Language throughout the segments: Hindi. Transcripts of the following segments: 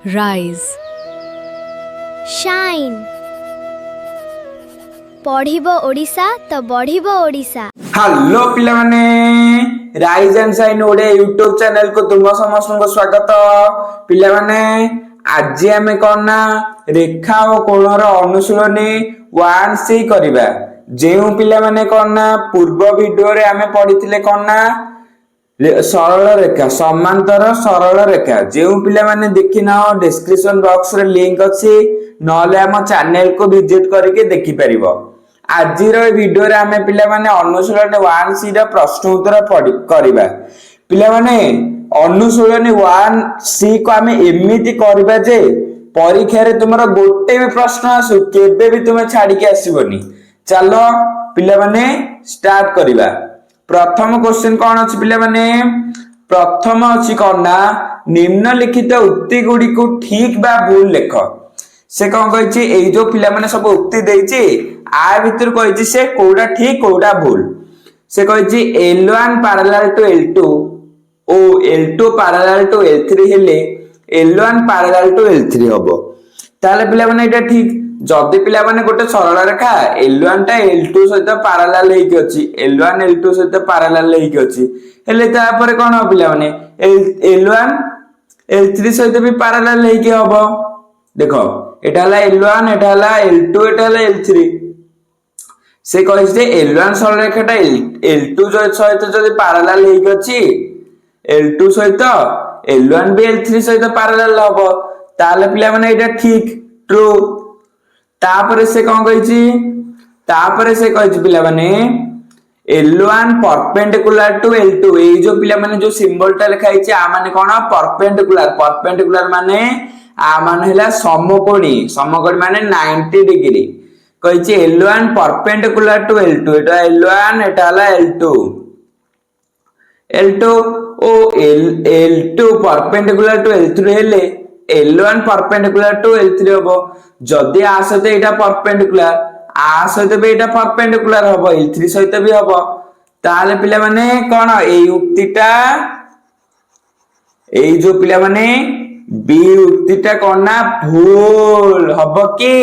rise, shine. पढ़िबो ओडिशा तो बढ़िबो ओडिशा। हेलो पिला माने राइज एंड शाइन ओडे यूट्यूब चैनल को तुम समस्त को स्वागत। पिला माने आज आमे करना रेखा और कोणर अनुशीलनी 1C करबा। जेउ पिला माने करना पूर्व वीडियो रे आमे पढिथिले करना सरल रेखा समांतर सरल रेखा। जेउ पिला माने देखिना डिस्क्रिप्शन बॉक्स रे लिंक अछि, नले हम चैनल को विजिट करके देखि परिबो। आज वीडियो रे आमे पिला माने अनुशीलनी 1C रा प्रश्न उत्तर करिबा। पिला माने अनुशीलनी 1C को आमे एमिति करबा जे परीक्षा रे तुमरा गोटे भी प्रश्न आसु केबे भी तुमे छाडी के आसीबोनी। चलो पिला माने स्टार्ट करिबा। प्रथम क्वेश्चन कोन अछि पिला माने? प्रथम अछि कोना निम्नलिखित उक्ति गुडी को ठीक बा भूल लेख। से कौन कहिछि एई जो पिला माने सब उक्ति देइछि आ भीतर कहिछि से कोडा ठीक कोडा भूल। से कहिछि L1 पैरेलल टू L2 ओ L2 पैरेलल टू L3 हेले L1 पैरेलल टू L3 हबो। ताले पिला माने एटा ठीक। जदि पिला माने गोटे सरल रेखा L1 टा L2 सहित पैरेलल हेकि अछि, L1 L2 सहित पैरेलल हेकि अछि, हेले ता परे कोन हो पिला माने L1 L3 सहित भी पैरेलल हेकि हबो। देखो एटा हला L1 एटा हला L2 एटा हला L3। से कहिसे L1 सरल रेखाटा L2 सहित जदि पैरेलल हेकि अछि L2 सहित L1 भी L3 सहित पैरेलल हबो, ताले पिला माने एटा ठीक ट्रू। तापरे से कोन कहिछि? तापरे से कहिछि पिला माने L1 परपेंडिकुलर टू L2। ए जो पिला माने जो सिंबल टा लिखा हिछि आ माने कोन परपेंडिकुलर। परपेंडिकुलर माने आ माने हला समकोणी। समकोणी माने 90 degree. कहिछि L1 perpendicular to L2। Etah L1 एटा हला L2। L2 ओ L2 परपेंडिकुलर टू L3 हेले L1 परपेंडिकुलर टू L3 हबो। जदि आ सहित एटा परपेंडिकुलर आ सहित भी एटा परपेंडिकुलर हबो, L3 सहित भी हबो, ताले पिला माने कोन एई उक्तिटा एई जो पिला माने बी उक्तिटा कोन ना भूल हबो कि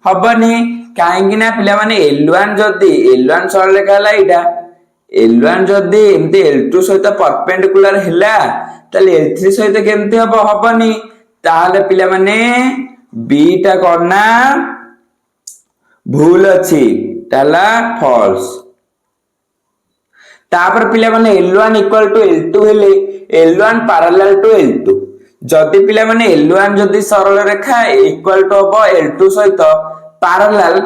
हबनी? काहेकि ना पिला माने L1 जदि L1 सरल रेखा हला एटा L1 जदि एमते L2 सहित परपेंडिकुलर हैला ताले L3 सहित केमते हबो? हबनी। ताले पिला माने बी टा कोन ना भूल अछि, ताला फॉल्स। तापर पिला माने L1 इक्वल टू L2 हेले L1 पैरेलल टू L2। जदि पिला माने L1 जदि सरल रेखा इक्वल टू हबो L2 सहित पैरेलल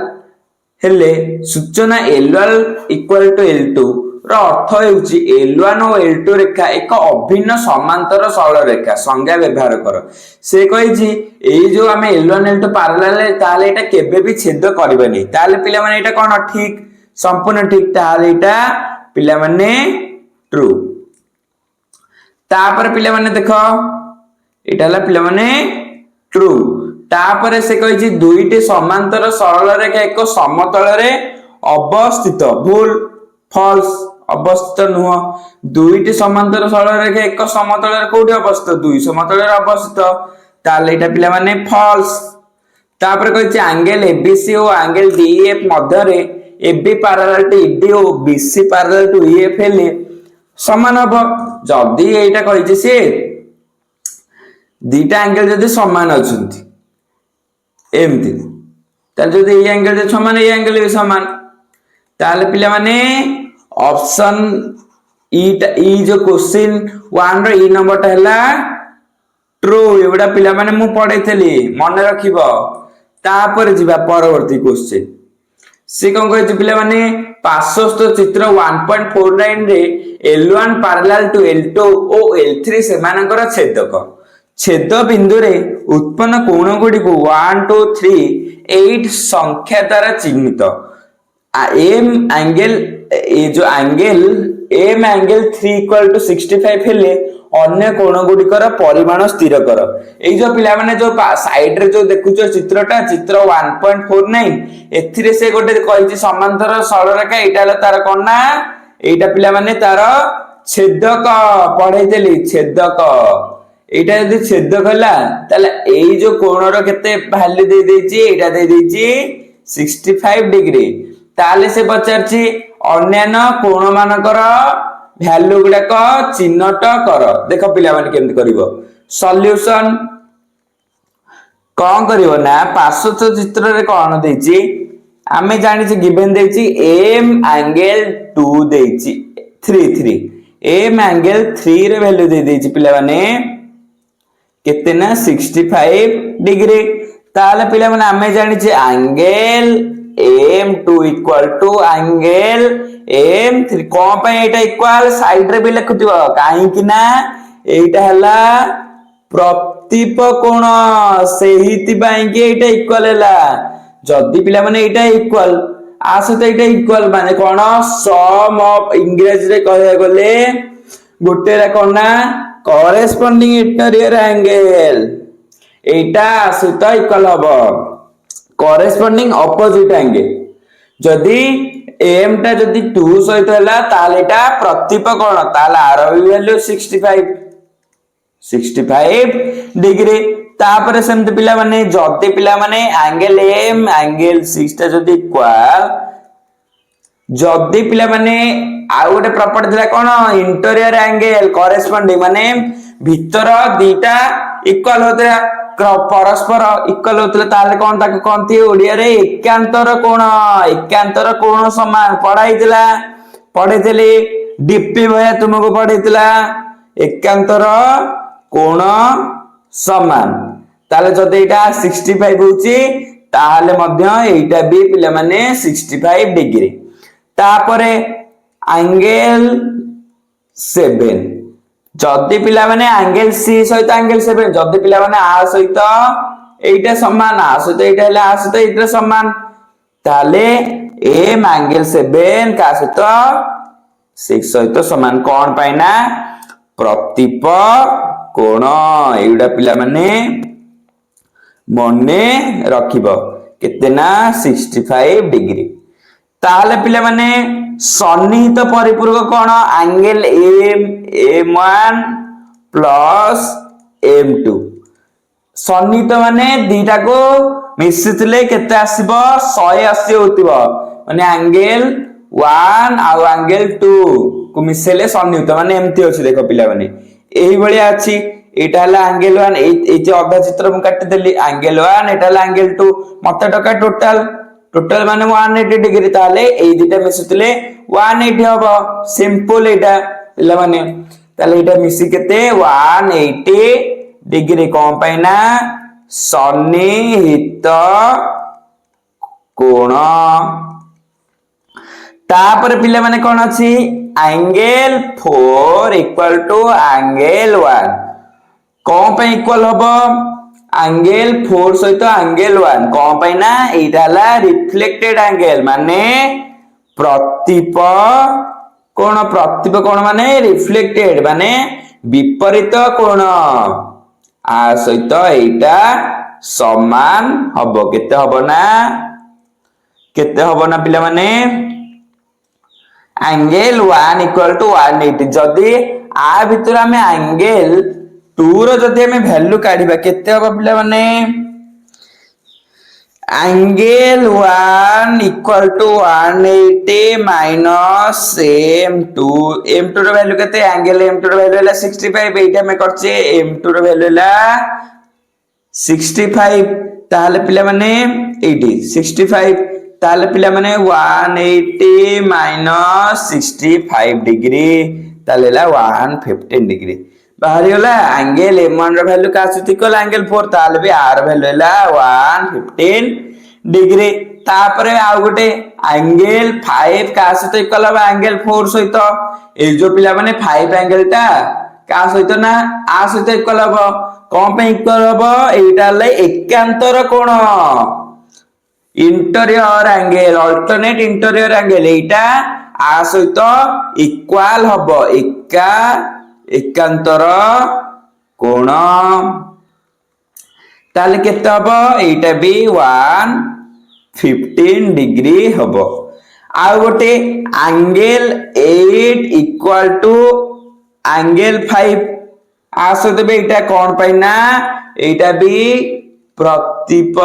हेले सूचना L1 equal to L2 row earth हेउची L1 और L2 रेखा एक अभिन्न समांतर सरल रेखा। संज्ञा व्यवहार करो। से कहिछि एई जो हमें L1 L2 पैरेलल है ताले एटा केबे भी छेद करबेनी। ताले पिला माने एटा कोन ठीक संपूर्ण ठीक, ताले एटा पिला माने ट्रू। तापर पिला माने देखो एटा हला पिला माने ट्रू। तापर से कहिछि दुईटी समांतर सरल रेखा एक समतल रे अवस्थित। भूल फॉल्स। अवस्थित नुह। दुईटी समांतर सरल रेखा एक समतल रे कोठी अवस्थित? दुई समतल रे अवस्थित, ताले एटा पिला माने फॉल्स। तापर कहिछि एंगल ABC और एंगल DEF मध्य रे AB पैरेलल टू ED और BC पैरेलल टू EF हेले समान हबो। जदि एटा कहिछि से दीटा एंगल जदि समान अछंती एमती, ताले जदि ए एंगल जे समान ए एंगल भी समान, ताले पिला माने ऑप्शन ई जो क्वेश्चन 1 रो ई नंबर टा हला ट्रू। एबडा पिला माने मु पढैथली मन रखिबो। तापर जिबा परवर्ती क्वेश्चन। से कोन कहै पिला माने पार्श्वस्थ चित्र 1.49 रे L1 parallel to L2 O L3 सेमानकर छेदक। छेद बिंदु रे उत्पन्न कोण गुडी को 1 2 3 8 संख्या द्वारा चिह्नित। एम एंगल ए जो angle M angle 3 equal to 65 हेले अन्य कोण गुडिकर परिमाण स्थिर कर। एई जो पिला माने जो साइड रे जो देखुचो चित्रटा चित्र 1.49 एथिरे से गोटे कहिछि समांतर सरल रेखा एटा हला तार कोन ना एटा पिला माने तार छेदक पढैतेली छेदक এইটা যদি ছেদ কলা তাহলে এই যে কোণর কেতে ভ্যালু দেই দেইছি এইটা দেই দেইছি 65 ডিগ্রি তাহলে সে পচারছি অন্যান্য কোণ মানকৰ ভ্যালু গুড়াক চিহ্নট কর দেখ পিলা মানে কেমতি করিব সল্ୟୁସନ कौन करिवो ना पार्श्व चित्र रे कौन देछि आमे जानि छी गिवन देछि m एंगल 2 देछि 3 m एंगल 3 रे वैल्यू दे देछि पिला माने केते ना 65 डिग्री ताले पिला माने आमे जानि छी angle m2 equal to angle m3 कोन पे एटा इक्वल साइड रे भी लिखुतिबो काहे कि ना एटा हला प्रतीप कोण सेहिति बाई के एटा इक्वल हैला जदी पिला माने एटा इक्वल आसे तो एटा इक्वल माने कोन सम ऑफ इंग्लिश रे कहया गले गोटे रा कोन ना कॉरेस्पोंडिंग इंटीरियर एंगल एटा आसे तो इक्वल हबो कॉरेस्पोंडिंग ऑपोजिट एंगल जदी m टा जदी 2 सहित हैला ताले एटा प्रतीप कोण ताले आर वैल्यू 65 डिग्री तापर सेमते पिला माने जति पिला माने एंगल m एंगल 6 ता जति इक्वल जति पिला माने आ गोटे प्रॉपर्टी दिला कोन इंटीरियर एंगल कॉरेस्पोंडिंग माने भीतर दीटा इक्वल होतला परस्पर इक्वल होतला ताले कोन ताके कोनती ओडिया रे एकांतर कोण समान पढाइतला पढेतले डीपी भया तुमको पढेतला एकांतर कोण समान ताले जदि एटा 65 होची ताले मध्य एटा भी पिला माने 65 डिग्री तापरे एंगल 7 जदि पिला माने एंगल सी सहित एंगल 7 जदि पिला माने आ सहित एटा समान आ सहित एटा हला आ सहित एटा समान ताले एम एंगल 7 का सहित 6 सहित समान कोन पाइना प्रतीप कोण एडा पिला माने मने रखिबो केते ना 65 डिग्री ताले पिला माने सन्निहित परिपूरक कोण एंगल m1 प्लस m2 सन्निहित माने दीटा को मिसितले केते आसीबो 180 होतिबो माने एंगल 1 आ एंगल 2 को मिसेले सन्निहित माने एमती अछि देखो पिला माने एही बळिया अछि एटा हला एंगल 1 ए जे अधा चित्र मु काटि देली एंगल 1 एटा हला एंगल 2 मते टका टोटल माने 180 डिग्री ताले ए दिटा मिसुतले 180 हबो सिंपल एटा पिला माने ताले एटा मिसी केते 180 डिग्री कोन पाइना सन्निहित कोण तापर पिला माने कोन अछि एंगल 4 इक्वल टू एंगल 1 कोन पे इक्वल हबो एंगल 4 सहित एंगल 1 कोन पे ना एटा ला रिफ्लेक्टेड एंगल माने प्रतीप कोण माने रिफ्लेक्टेड माने विपरीत कोण आ सहित एटा समान हबो केते हबो ना पिला माने एंगल 1 इक्वल टू 180 जदी आ भितर हमें एंगल 2 रो जदी हमें वैल्यू काढिबा केते हबो पिला माने angle 1 equal to 180 minus m2 रो वैल्यू केते एंगल m2 रो वैल्यू हला 65 एटा में करछे m2 रो वैल्यू हला 65 ताले पिला माने 80 65 ताले पिला माने 180 माइनस 65 डिग्री ताले ला 115 डिग्री बाहरी होला एंगल m1 रो वैल्यू का आछुती कोला एंगल 4 ताले भी r वैल्यू ला 115 डिग्री तापरे आ गोटे एंगल 5 का आछुती कोला एंगल 4 सहित ए जो पिला माने 5 एंगल ता का सहित ना आ सहित इक्वल हबो कोन पे इक्वल हबो एटा ले एकांतर कोण interior angle alternate interior angle एटा आ सहित इक्वल हबो एकांतर कोण ताले केते हबो एटा भी 115 डिग्री हबो आ गोटे एंगल 8 इक्वल टू एंगल 5 आ सहित भी एटा कौन पाई ना एटा भी प्रतिप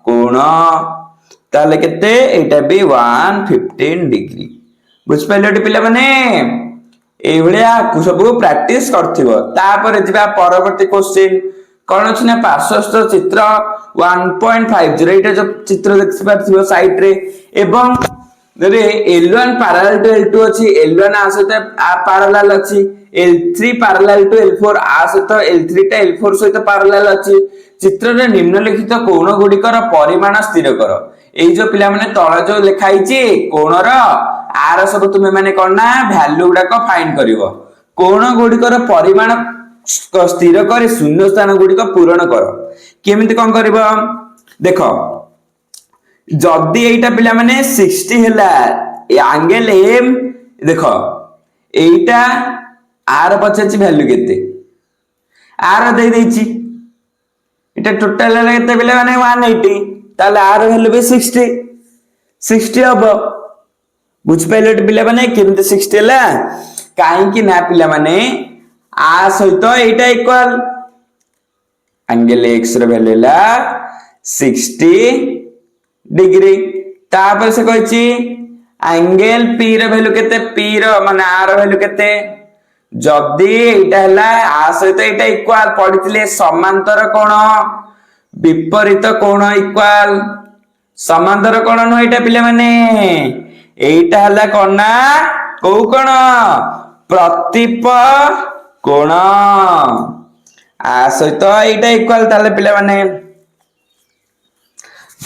कोण ताले केते एटा भी 115 डिग्री बुझ पाइले पिला माने ए भलिया सब प्रैक्टिस करथिबो तापर जिबा परवर्ती क्वेश्चन कौन अछि ना पार्श्वस्थ चित्र 1.50 एटा जो चित्र देखि पाथिबो साइड रे एवं रे L1 parallel to L2 अछि L1 आ सहित आ parallel अछि L3 parallel to L4 आ सहित L3 टा L4 सहित parallel अछि चित्र रे निम्नलिखित कोण गुडिकर परिमाण स्थिर कर एई जो पिला माने तळ जो लिखाई छि कोण र आर सब तुमे माने करना वैल्यू गुडा को फाइंड करिवो कोण गुडिकर परिमाण स्थिर करे शून्य स्थान गुडिक पूरण कर केमिति कोन करिवो देखो जदी एटा पिला माने 60 हैला एंगल एम देखो एटा आर पछछि वैल्यू केते आर दे देछि एटा टोटल हैला केते पिला माने 180 ताले आर वैल्यू भी 60 हबो बुझ पाइले पिला माने केमिति 60 हैला काहे कि ना पिला माने आ सहित एटा equal angle X ray value हैला 60 डिग्री तापर से कहछि एंगल पी रो वैल्यू केते पी रो माने आर वैल्यू केते जदी एटा हला आ सहित एटा इक्वल पडितले समांतर कोण विपरीत कोण इक्वल समांतर कोण न एटा पिले माने एटा हला कोण ना को कोण प्रतिप कोण आ सहित एटा इक्वल ताले पिले माने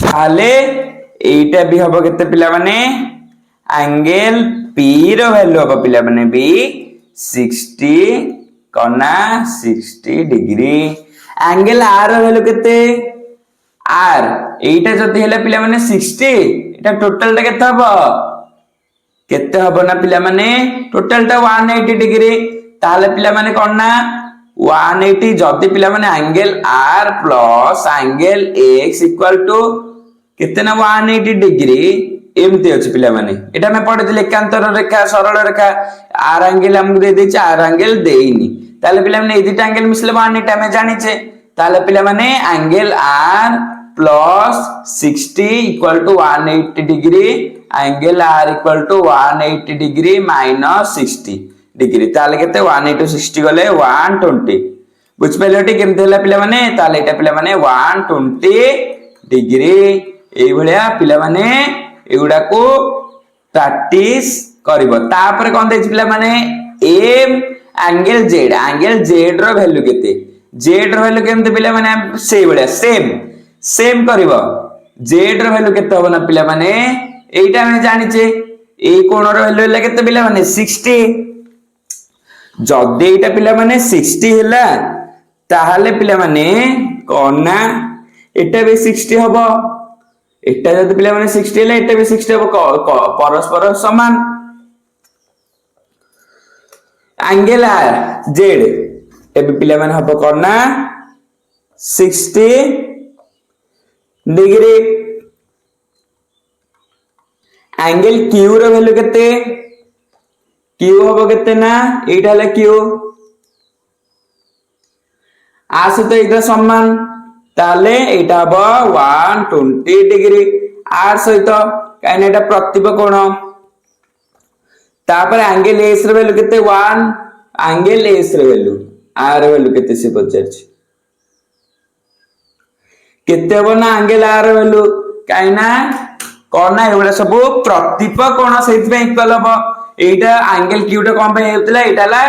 ताले एटा भी हबो केते पिला माने एंगल पी रो वैल्यू हबो पिला माने भी 60 कोना 60 डिग्री एंगल आर रो वैल्यू केते आर एटा जदी हैला पिला माने 60 एटा टोटल टा केते हबो ना पिला माने टोटल टा 180 डिग्री ताले पिला माने कोन ना 180 जदी पिला माने angle R plus angle X equal to केते ना 180 डिग्री एमती अछि पिला माने एटा में पढितले एकांतर रेखा सरल रेखा आर एंगल हमकु दे देछि आर एंगल देइनी ताले पिला माने ए दुटा एंगल मिसले 180 में जानि छे ताले पिला माने angle R plus 60 equal to 180 degree angle R equal to 180 degree minus 60 degree ताले केते 180 60 गले 120 बुझ पाइले केमते हला पिला माने ताले एटा पिला माने 120 डिग्री एई भलिया पिला माने एगुडा को प्रैक्टिस करिवो तापर कोन देछि पिला माने एम एंगल जेड रो वैल्यू केते जेड रो वैल्यू केमते पिला माने सेई भलिया सेम करिवो जेड रो वैल्यू केते होबो ना पिला माने एइटा हम जानि छे ए कोण रो वैल्यू हला केते पिला माने 60 जदी एइटा पिला माने 60 हला ताहाले पिला माने कोन ना एटा भी 60 हबो एटा जदी पिला माने 60 हला एटा भी 60 हबो परस्पर समान एंगल आर जेड एबे पिला माने हबो कोन ना 60 degree angle Q rho value केते क्यू हबो केते ना एटा हला क्यू आ सहित एटा समान ताले एटा हबो 120 डिग्री आर सहित काइन एटा प्रतिप कोण तापर एंगल एस रो वैल्यू केते 1 एंगल एस रो वैल्यू आर वैल्यू केते से पचारछि केते हबो ना एंगल आर वैल्यू काइना कोन ना एबडा सब प्रतिप कोण सेति पे इक्वल हबो एटा एंगल क्यू टा कोन पे हेतला एटा ला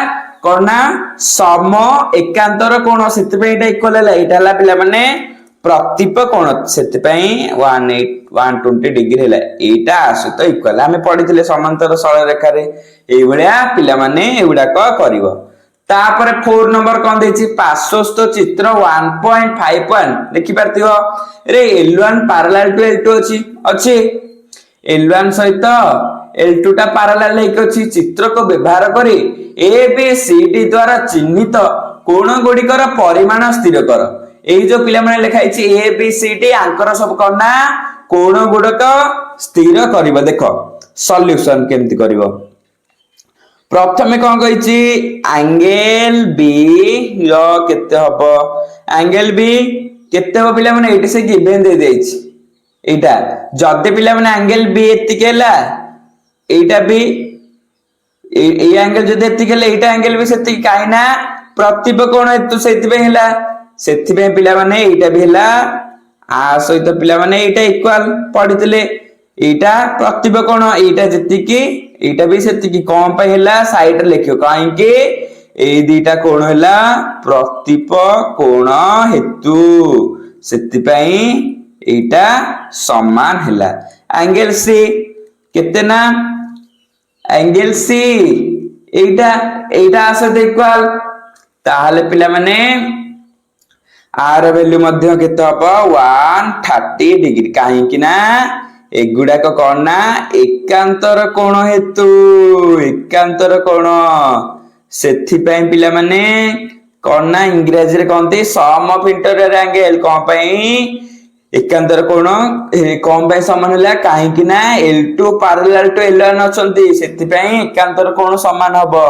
कोन ना सम एकांतर कोण सेति पे एटा इक्वल हला एटा ला पिला माने प्रतिप कोण सेति पे 120 डिग्री हला एटा आसतो इक्वल हमें पढिथिले समांतर सरल रेखा रे एई भलिया पिला माने एबडा को करिवो तापर 4 नंबर कोन देछि पार्श्वस्थ चित्र 1.51 देखि परतियो रे L1 पैरेलल टू L2 अछि L1 सहित L2 टा पैरेलल लेक अछि चित्र को व्यवहार करी ABCD द्वारा चिन्हित कोण गुडिकर परिमाण स्थिर कर एई जो पिला माने लिखाइ छि ABCD आंकर सब करना कोण गुडक स्थिर करिवो देखो सॉल्यूशन केमति करिवो प्रथमे कौन कही एंगल बी रो केते हबो एंगल बी केते हबो पिला माने एटी से गिवन दे देछि एटा जदि पिला माने एंगल बी एतिके हला एटा बी ए एंगल जदि एतिके हला एटा एंगल बी सेति काइना प्रतिप कोण हेतु सेति पे हला सेति पे पिला माने एटा भी हला आ सहित पिला माने एटा इक्वल पढितले एटा प्रतिप कोण एटा जतिकी एटा भी सेतिकी कोन पे हला साइड लिखियो काहे कि ए दीटा कोण हला प्रतिप कोण हेतु सेति पई एटा समान हला एंगल सी केते ना एंगल सी एटा एटा आसे इक्वल ताहले पिला माने आर वैल्यू मध्य केते हबो 130 डिग्री काहे कि ना एगुडा को कोन ना एकांतर कोण हेतु एकांतर कोण सेथि पई पिला माने कोन ना इंग्लिश रे कोनते सम ऑफ इंटीरियर एंगल कोन पई एकांतर कोण कोन पई समान होला काहे कि ना L2 पैरेलल टू L1 अछंती सेथि पई एकांतर कोण समान हबो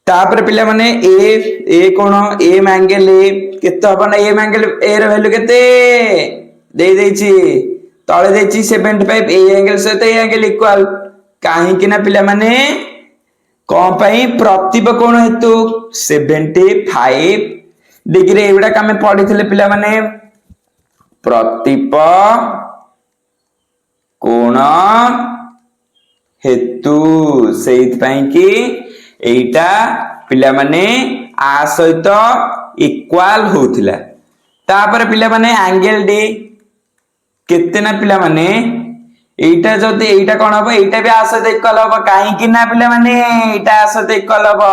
तापर पिला माने ए कोण एम एंगल ए केते हबो ना एम एंगल ए र वैल्यू केते दे देछि तळे देछि 75 ए एंगल सहित ए एंगल इक्वल काहे कि ना पिला माने कोन पई प्रतिप कोण हेतु 75 डिग्री एवडा का में पढिथिले पिला माने प्रतिप कोण हेतु सेइत पई कि एटा पिला माने आ सहित इक्वल होथिला तापर पिला माने एंगल डी केते ना पिला माने एटा जदी एटा कोन हबो एटा भी आ सहित इक्वल हबो काहे कि ना पिला माने एटा आ सहित इक्वल हबो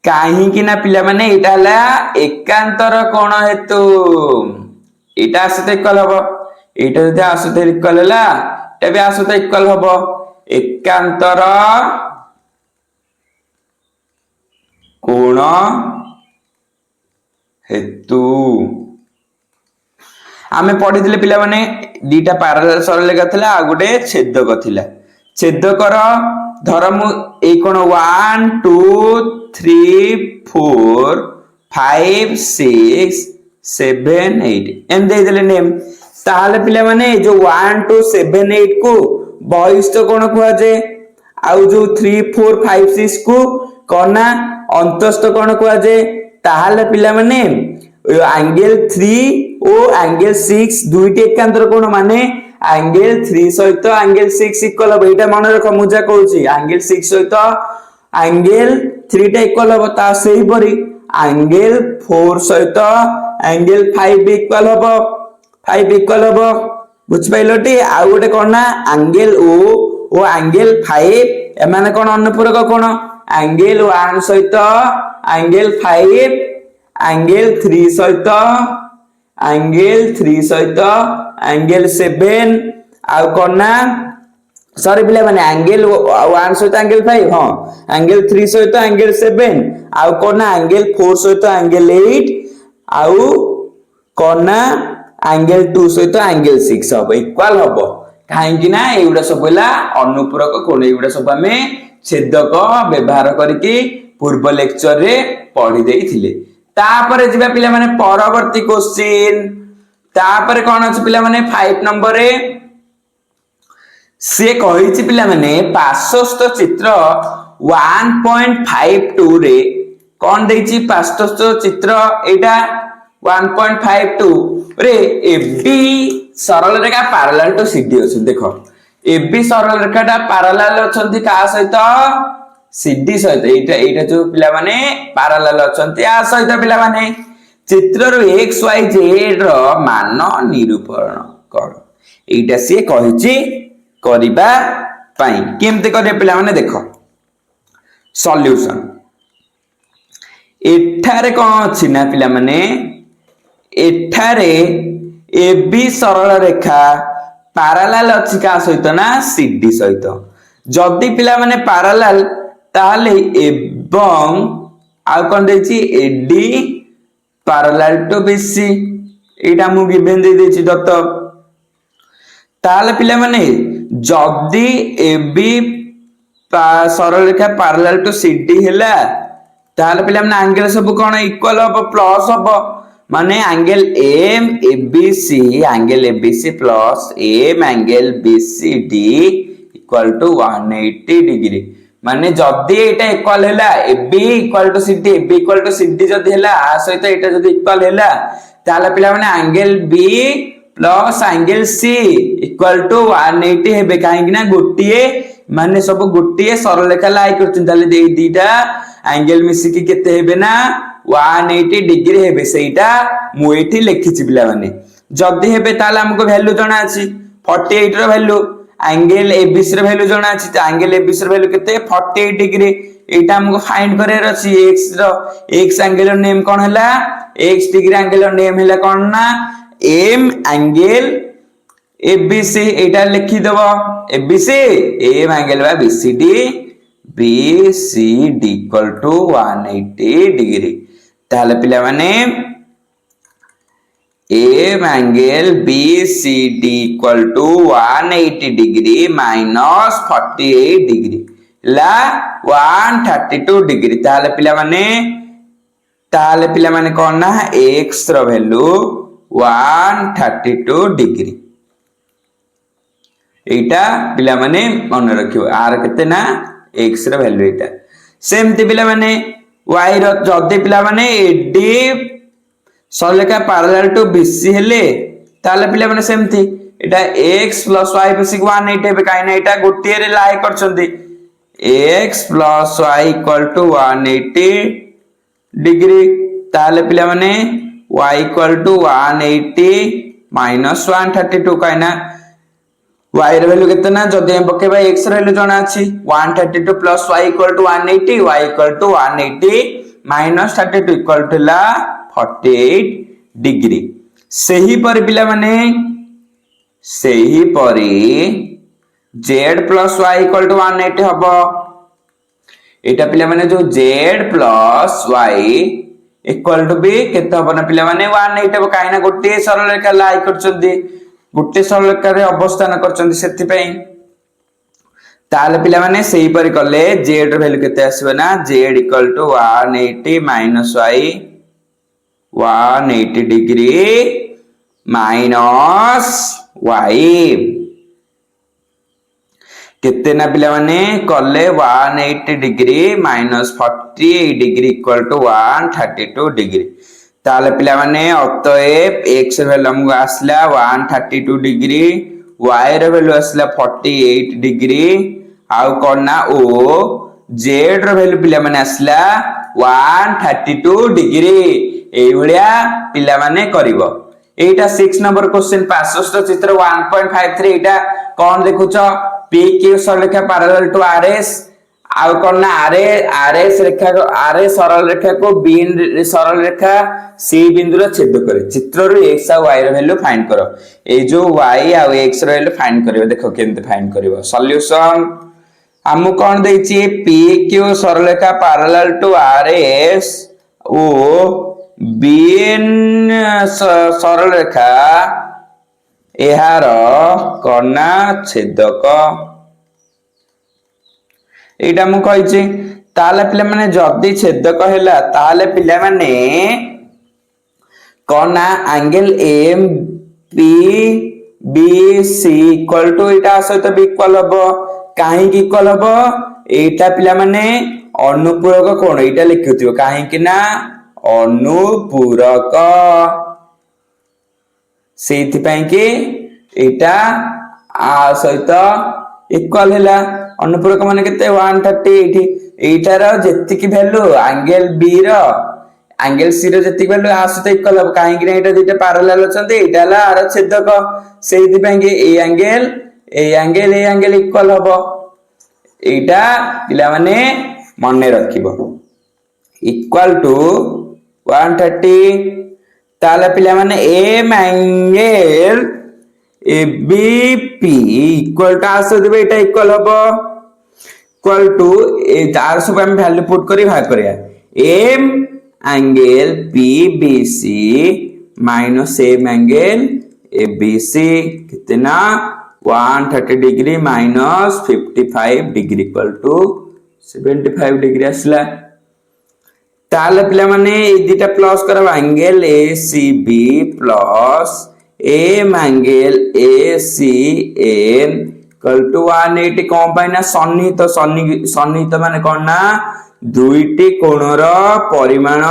काहे कि ना पिला माने एटा हला एकांतर कोण हेतु एटा आ सहित इक्वल हबो एटा जदी आ सहित इक्वल हला एटा भी आ सहित इक्वल हबो एकांतर कोण हेतु आमे पढिथिले पिला माने दीटा पैरेलल सरलरेखा थिला आ गुटे छेदक थिला छेदकर धरम ए कोण 1 2 3 4 5 6 7 8 एम दे देले नेम ताहाले पिला माने जो 1 2 7 8 को बहिष्ठ कोण कुआ जे आउ जो 3 4 5 6 को कोना अंतस्थ कोण कुआ जे ताहाले पिला माने एंगल 3 ओ एंगल 6 दुईटी एकांतर कोण माने एंगल 3 सहित एंगल 6 इक्वल हो एटा मन रख मुजा कहूची एंगल 6 सहित एंगल 3 टा इक्वल हो ता सही परी एंगल 4 सहित एंगल 5 इक्वल हो 5 इक्वल हो बुझ पाइलोटी आ गोटे कोन ना एंगल ओ एंगल 5 ए माने कोन अनुपूरक कोन एंगल 1 सहित एंगल 5 एंगल 3 सहित एंगल 7 आ कोन ना सॉरी पिले माने एंगल 1 सहित एंगल 5 हां एंगल 3 सहित एंगल 7 आ कोन ना एंगल 4 सहित एंगल 8 आ कोन ना एंगल 2 सहित एंगल 6 हबो इक्वल हबो काहे कि ना एउडा सब होला अनुपूरक कोण एउडा सब हमें छेदक व्यवहार करके पूर्व लेक्चर रे पढी देइथिले तापर जिबा पिला माने परवर्ती क्वेश्चन तापर कोन अछि पिला माने 5 नंबर रे से कहिछि पिला माने पार्श्वस्थ चित्र 1.52 रे कोन देछि पार्श्वस्थ चित्र एटा 1.52 रे एबी सरल रेखा पैरेलल टू सीडी अछि देखो एबी सरल रेखाटा पैरेलल अछंती का सहित सीडी सहित एटा जो पिला माने पैरेलल अछंती आ सहित पिला माने चित्र रो एक्स वाई जेड रो मान निरूपण कर एटा से कहिछि करिबा पई केमते करे पिला माने देखो सॉल्यूशन एठारे कोन अछि ना पिला माने एठारे एबी सरल रेखा पैरेलल अछि का सहित ना सीडी सहित जदी पिला माने पैरेलल ताले एवं आ कोन देछि एडी पैरेलल टू बीसी एटा मु गिवन दे देछि दत्त ताले पिला माने जदी एबी सरल रेखा पैरेलल टू सीडी हैला ताले पिला माने एंगल सब कोन इक्वल हो प्लस हो माने angle M ABC angle ABC plus M angle BCD equal to 180 degree माने जदी एटा इक्वल हैला AB equal to CD AB equal to CD जदी हैला आ सहित एटा जदी इक्वल हैला ताले पिला माने angle B plus angle C equal to 180 हेबे काहे ना गोटिए माने सब गोटिए सरल रेखा लाई करछन ताले दे दीटा एंगल मिसी की केते हेबे ना 180 डिग्री हेबे सेटा मु एठी लिखिछि पिला माने जदी हेबे ताले हमको वैल्यू जणा अछि 48 रो वैल्यू एंगल एबीसी रो वैल्यू जणा अछि त एंगल एबीसी रो वैल्यू केते 48 डिग्री एटा हमको फाइंड करे अछि एक्स एंगल रो नेम कोन हला एक्स डिग्री एंगल रो नेम हला कोन ना एम एंगल एबीसी एटा लिखि देबो एबीसी एम एंगल बा BCD BCD equal to 180 degree ताले पिला माने M angle BCD equal to 180 degree minus 48 degree ला 132 डिग्री ताले पिला माने कोन ना x रो वैल्यू 132 डिग्री एटा पिला माने मन रखियो आर केते ना x रो वैल्यू एटा सेमति पिला माने y रो जदी पिला माने एडी सरलेखा पैरेलल टू बीसी हेले ताले पिला माने सेमति एटा x + y = 180 हेबे काई ना एटा गोटिए रे लाई करछंती x + y = 180 डिग्री ताले पिला माने y = 180 - 132 काई ना y ର वैल्यू केते ना जदी हम पकेबा x ର वैल्यू जणा अछि 132 + y = 180 y = 180 - 32 equal to La 48 degree सही पर पिला माने सही परी z + y = 180 हबो एटा पिला माने जो z + y = b केते हबो ना पिला माने 180 हबो काहे ना गोटे सरल रेखा लाई करचंदी गोटे सरल रेखा रे अवस्थान करचंदी सेति पई ताले पिला माने सही परी करले z र वैल्यू केते आसीबे ना z = 180 - y 180 degree minus y केते ना पिला माने करले 180 degree minus 48 degree equal to 132 degree ताले पिला माने अतएव x र वैल्यू हमको आसला 132 डिग्री y र वैल्यू आसला 48 डिग्री आउ कोना ओ z र वैल्यू पिला माने आसला 132 डिग्री एई भलिया पिला माने करिवो एटा 6 नंबर क्वेश्चन पासस्ट चित्र 1.53 एटा कोन देखुचो PQ सरलरेखा पैरेलल टू RS आउ कोन ना RS रेखा को RS सरल रेखा को B सरल रेखा C बिंदु रो छेद करे चित्र रो x और y रो वैल्यू फाइंड करो ए जो y और x रो वैल्यू फाइंड करियो देखो केनते फाइंड करिवो सॉल्यूशन हमु कोन देछि PQ सरलरेखा पैरेलल टू RS ओ BN सरल रेखा एहार कना छेदक एटा मु कहिछि ताले पिला माने जदी छेदक हैला ताले पिला माने कना angle M P B C equal to एटा सहित बी इक्वल हबो काहे की इक्वल हबो एटा पिला माने अनुपूरक कोण एटा लिखिथियो काहे कि ना अनुपूरक सेति पई कि एटा आ सहित इक्वल हैला अनुपूरक माने केते 130 एटार जेतिकी वैल्यू एंगल बी रो एंगल सी रो जेतिकी वैल्यू आ सहित इक्वल हो काहे कि एटा दुटा पैरेलल अछंती एटा ला आर छेदक सेति पई कि ए एंगल इक्वल हबो एटा पिला माने मने रखिबो इक्वल टू 130 ताले पिला माने M angle ABP equal to आसो देबे एटा इक्वल हबो इक्वल टू ए चार सब हम वैल्यू पुट करी भाग करिया M angle PBC minus M angle ABC कितना 130 degree minus 55 degree equal to 75 degree आसला ताले पिला माने ए दिटा प्लस करबा angle ACB plus M angle ACN equal to 180 कोन पाइना सन्निहित सन्निहित माने कोन ना दुईटी कोणर परिमाण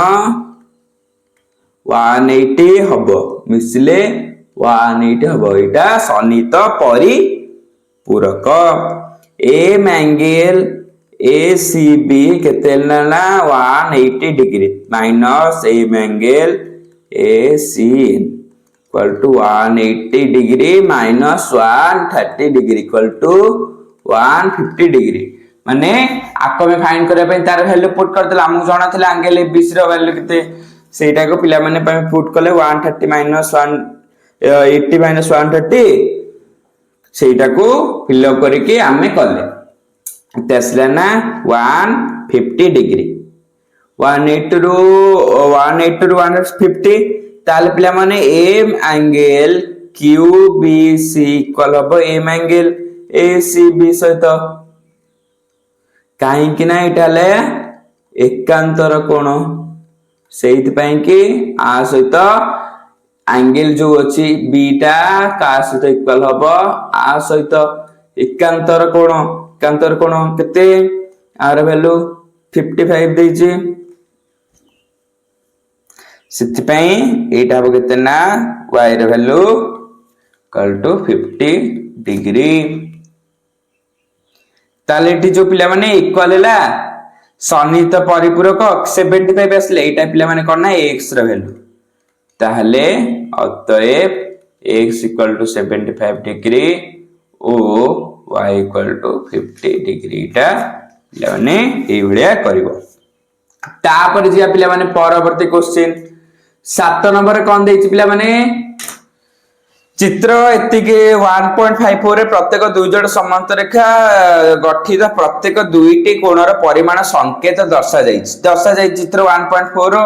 180 हबो मिसले 180 हबो एटा सन्निहित परिपूरक एम एंगल ACB केते ना 180 degree minus M angle ACN equal to 180 degree minus 130 degree equal to 150 degree माने आको में फाइंड करबा पई तार वैल्यू पुट करतला हमहु जणा थिला एंगल ABC रो वैल्यू केते सेटा को पिला माने पई पुट करले 130 माइनस 180 माइनस 130 सेटा को फिल अप करके आमे करले तेसला ना 150 डिग्री 180 रो 150 ताले पिला माने एम एंगल QBC इक्वल हबो एम एंगल ACB सहित काहे कि ना इटाले एकांतर कोण सेहित पई कि आ सहित एंगल जो अछि बीटा का सहित इक्वल हबो आ सहित एकांतर कोण केते आर वैल्यू 55 देछि सिति पई एटा हबो केते ना y र वैल्यू इक्वल टू 50 डिग्री ताले एटी जो पिला माने इक्वल हैला सन्निहित परिपूरक 75 आसले एटा पिला माने कोन ना x र वैल्यू ताहले अतएव x इक्वल टू 75 डिग्री ओ y इक्वल टू 50 डिग्री टा पिला माने ए भलिया करबो तापर जे पिला माने परवर्ती क्वेश्चन 7 नंबर कोन देछि पिला माने चित्र एतिके 1.54 रे प्रत्येक दुई जोड़ समांतर रेखा गठित प्रत्येक दुईटी कोणर परिमाण संकेत दर्शा जाय चित्र 1.4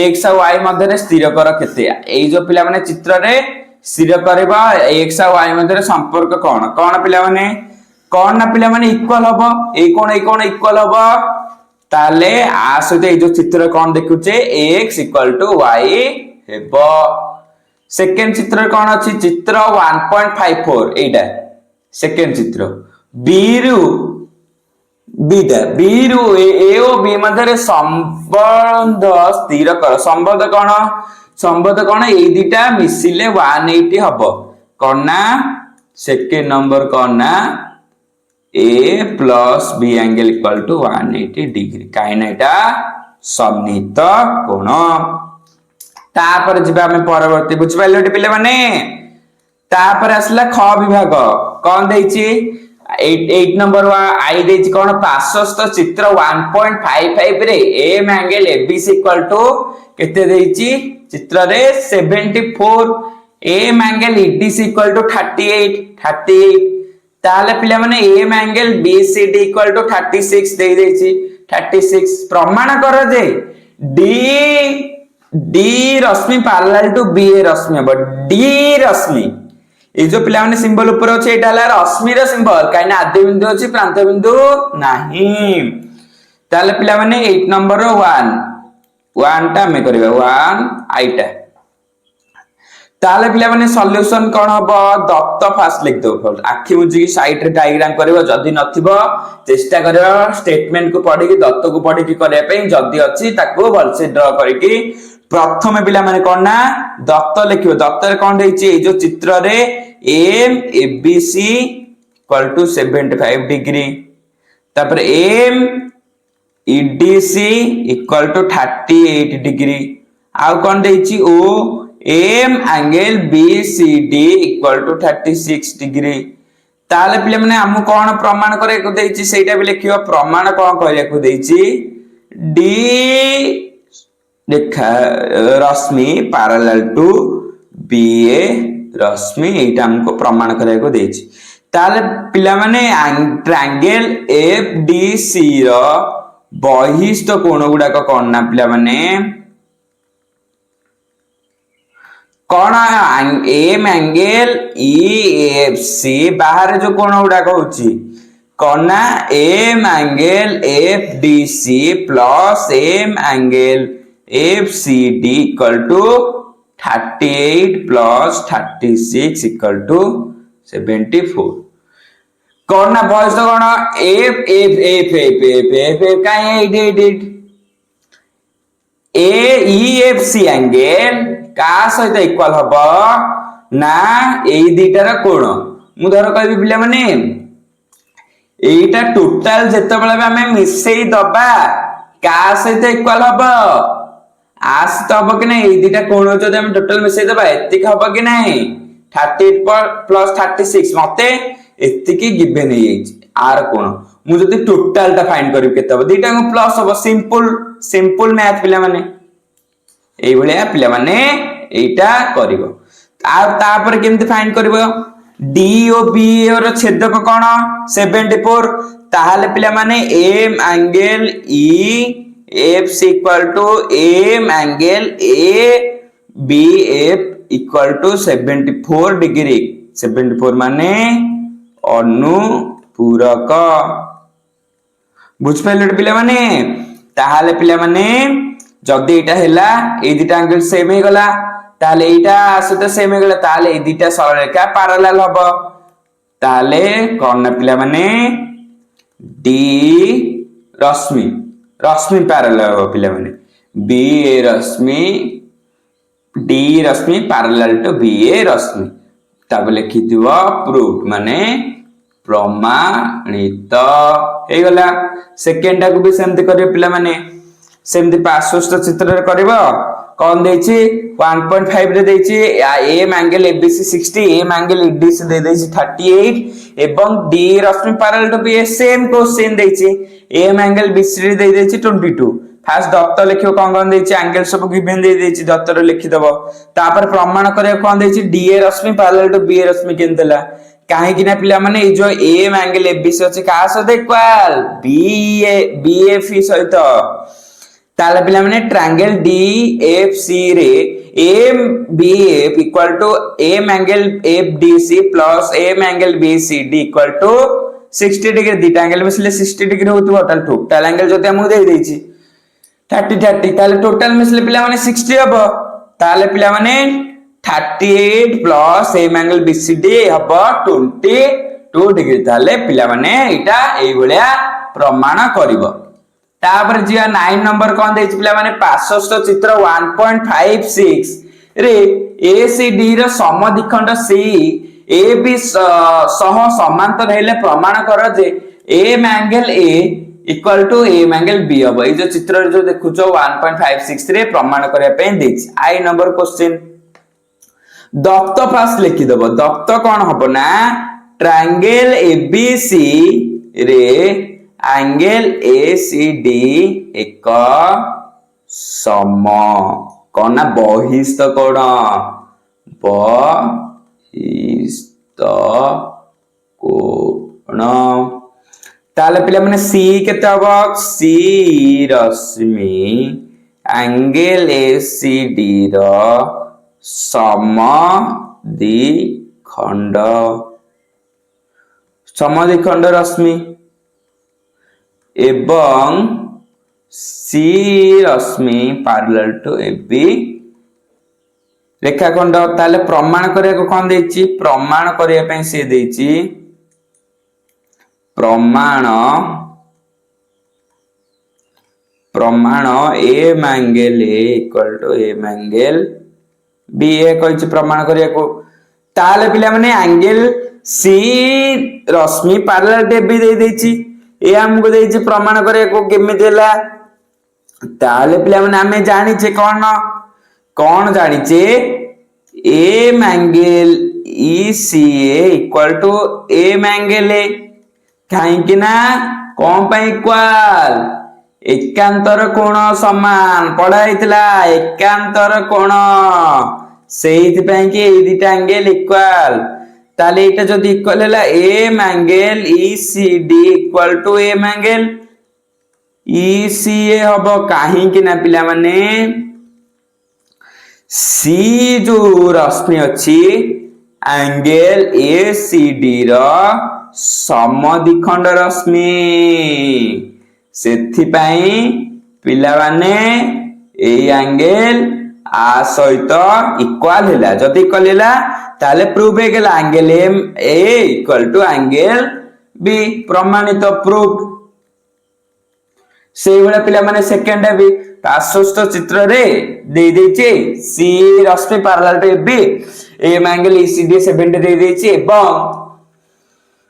x और y मध्य रे स्थिर कर केते एई जो पिला माने चित्र रे स्थिर करबा x और y मध्य रे संपर्क कोन पिला माने कोन ना पिला माने इक्वल हबो ए कोन इक्वल हबो ताले आ सहित ए जो चित्र कोन देखुचे x इक्वल टू y हेबो सेकेंड चित्र कोन अछि चित्र 1.54 एटा सेकेंड चित्र b रु a ओ b मध्य रे संबंध स्थिर कर संबंध कोन ए दिटा मिसिले 180 हबो कोन ना सेकेंड नंबर कोन ना a plus b angle equal to 180 degree काइना एटा सन्निहित कोण तापर जिबा में परवर्ती बुझ पाइले पिले माने तापर असला ख विभाग कोन देछि 8 नंबर आई देछि कोन पार्श्वस्थ चित्र 1.55 रे M angle ABC equal to केते देछि चित्र रे 74 M angle EDC equal to 38 ताले पिले माने M angle BCD equal to 36 दे देछि 36 प्रमाण कर दे D रश्मि पैरेलल टू BA रश्मि अब D रश्मि ए जो पिला माने सिंबल ऊपर अछि एटा हला रश्मि रो सिंबल काइना आद्य बिंदु अछि प्रांत बिंदु नाही ताले पिला माने 8 नंबर रो 1 टा में करबा 1 आइटा ताले पिला माने सॉल्यूशन कोन हबो दत्त फास्ट लिख दो आखि मुजी की साइड रे डायग्राम करबो जदी नथिबो चेष्टा करबो स्टेटमेंट को पढी की दत्त को पढी की करे पई जदी अछि ताको भल से ड्रा करके प्रथम पिला माने कोन ना दत्त लिखियो दत्त रे कोन देछि ए जो चित्र रे m ABC equal to 75 degree तापर m EDC equal to 38 degree आउ कोन देछि ओ m angle BCD equal to 36 degree ताले पिले माने हम कोन प्रमाण करे को देछि सेटा भी लिखियो प्रमाण कोन कहले को देछि D रेखा रश्मि पैरेलल टू BA रश्मि एटा हमको प्रमाण करे को देछि ताले पिला माने ट्रायंगल FDC रो बहिष्ठ कोण गुडा को कोन ना पिला माने कौन M angle E F C बाहर जो कोण गुड़ा कहूँ कौन ना M angle F D C plus M angle F C D equal to 38 plus 36 equal to 74 कौन ना बॉयज तो कौन F F F F F F F कहीं एफ सी एंगल का सहित इक्वल हम ना यही दुटार कोण मु धर कह पिला माने एटा टोटाल जेतेबेले आमे मिसई दबा का सहित इक्वल हम आस तो हम कि नहीं एई दुटा कोण जदि आमे टोटाल मिसई दबा एतिक हम कि नहीं 38 प्लस 36 मते एतिक गिवन हे आर कोण मु जदि टोटाल टा फाइंड करिव केते हम दुटा को प्लस हम सिंपल मैथ पिला माने एई भलिया पिला माने एटा करिवो आ तापर केमति फाइंड करिवो डी ओ बी और छेदक कोण 74 ताहाले पिला माने M angle E F C equal to M angle A B F equal to 74 degree 74 माने अनुपूरक बुझ पाइले पिला माने ताहाले पिला माने जदि एटा हैला ए दुटा एंगल सेम हे गला ताले एटा सहित सेम हे गला ताले ए दुटा सरलरेखा पैरेलल हबो ताले कोन ना पिला माने डी रश्मि पैरेलल हबो पिला माने बी ए रश्मि डी रश्मि पैरेलल टू बी ए रश्मि ताब लिखि दिबो प्रूफ माने प्रमाणित हे गला सेकंड टाको भी सेमति करियो पिला माने सेमति पार्श्वस्थ चित्र रे करबो कोन देछि 1.5 रे देछि m angle ABC 60 m angle EDC दे देछि 38 एवं डी रश्मि parallel to B same question देछि एम एंगल बीसी दे देछि 22 फास्ट दत्त लिखियो कोन देछि एंगल सब गिवन दे देछि दत्त रे लिखि दबो तापर प्रमाण करे कोन देछि डी ए रश्मि पैरेलल टू बी ए रश्मि केनतला काहे कि ना पिला माने ए जो एम एंगल एबीसी अछि का सहित इक्वल बी एफ सहित ताले पिला माने ट्रायंगल डी एफ सी रे m B F equal to M angle F D C plus M angle B C D equal to 60 degree दिटा एंगल मिसले 60 डिग्री होतबो टोटल एंगल जते हमहु दे देछि 30 ताले टोटल मिसले पिला माने 60 हबो ताले पिला माने 38 plus M angle B C D हबो 22 डिग्री ताले पिला माने एटा एई भलिया प्रमाण करिवो तापर जिया 9 नंबर कोन देछि पिला माने पार्श्वस्थ चित्र 1.56 रे ACD row समद्विखंड C A B सह समांतर हेले प्रमाण कर जे m angle A equal to M angle B हबो ए जो चित्र जो देखुचो 1.56 रे प्रमाण करया पे देछि आई नंबर क्वेश्चन दत्त फास्ट लिखि दबो दत्त कोन हबो ना ट्रायंगल एबीसी रे एंगल एसीडी एक सम कोन ना बहिस्थ कोण बहिस्थ कोण ताले पिला माने सी केते हबो सी रश्मि एंगल एसीडी रो समद्विखंड रश्मि एवं सी रश्मि पैरेलल टू एबी रेखाखंड ताले प्रमाण करिया को कोन देछि प्रमाण करिया पे से देछि प्रमाण m angle A equal to M angle B ए कहि प्रमाण करिया को ताले पिला माने एंगल सी रश्मि पैरेलल टू एबी दे देछि ए हमको देछि प्रमाण करे को केमिति हला ताले पिला माने हमें जानि छे कोन जानि छे M angle ECA equal to M angle A काहे कि ना कोन पय इक्वल एकांतर कोण समान पढ़ा हैतला एकांतर कोण सेहित पय कि ए दिटा एंगल इक्वल ताले एटा जदी इक्वल हला M angle ECD equal to M angle ECA हबो काहे कि ना पिला माने सी जो रश्मि अच्छी एंगल ए सी डी रो समद्विखंड रश्मि सेथिपाई पिला माने ए एंगल आ सहित इक्वल हैला जदि इक्वल हैला ताले प्रूव हे गेला angle m A equal to angle B प्रमाणित प्रूफ से भले पिला माने सेकंड भी पार्श्वस्थ चित्र रे दे देचे सी रश्मि parallel to B m angle ECD 70 दे देचे एवं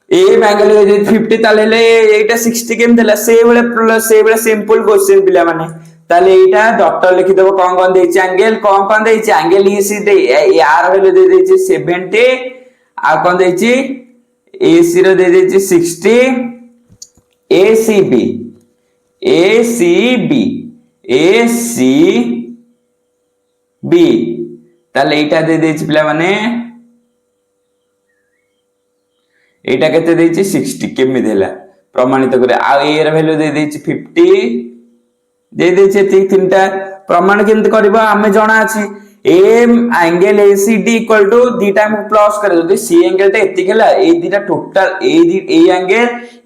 एम एंगल दे 50 ताले ले एटा 60 केम देला से भले सिंपल क्वेश्चन पिला माने ताले एटा डॉक्टर लिखि देबो कोन देचे एंगल कोन देचे एंगल ईसीडी यार वैल्यू दे देचे 70 आ कोन देचे एसी रो दे देचे 60 एसीबी ACB ताले एटा दे देछि पिला माने एटा केते देछि 60 केमि देला प्रमाणित करे आ ए र वैल्यू दे देछि 50 दे देछि तीनटा प्रमाण केमते करबो हमें जणा अछि M angle ACD equal to दीटा हम प्लस करे जदी सी एंगल ता एति केला ए दीटा टोटल ए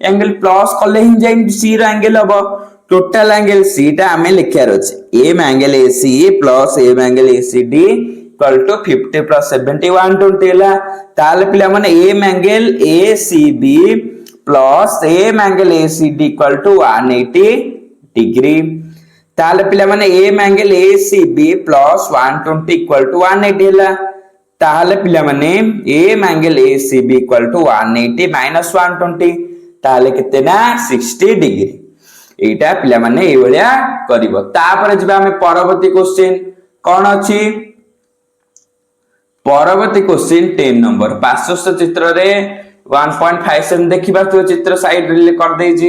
एंगल प्लस करले ही जाई सी रो एंगल हबो टोटल एंगल सी टा हमें लिखियार अछि M angle AC plus M angle ACD equal to 50 plus 70 120 ला ताले पिला माने M angle ACB plus M angle ACD equal to 180 degree ताले पिला माने M angle ACB plus 120 equal to 180 ला ताले पिला माने M angle ACB equal to 180 minus 120 ताले केते ना 60 डिग्री एटा पिला माने ए भलिया करिवो तापर जिबा हमें परवर्ती क्वेश्चन कोन अछि परवर्ती क्वेश्चन 10 नंबर पार्श्वस्थ चित्र रे 1.57 देखिबा तो चित्र साइड रे कर देछि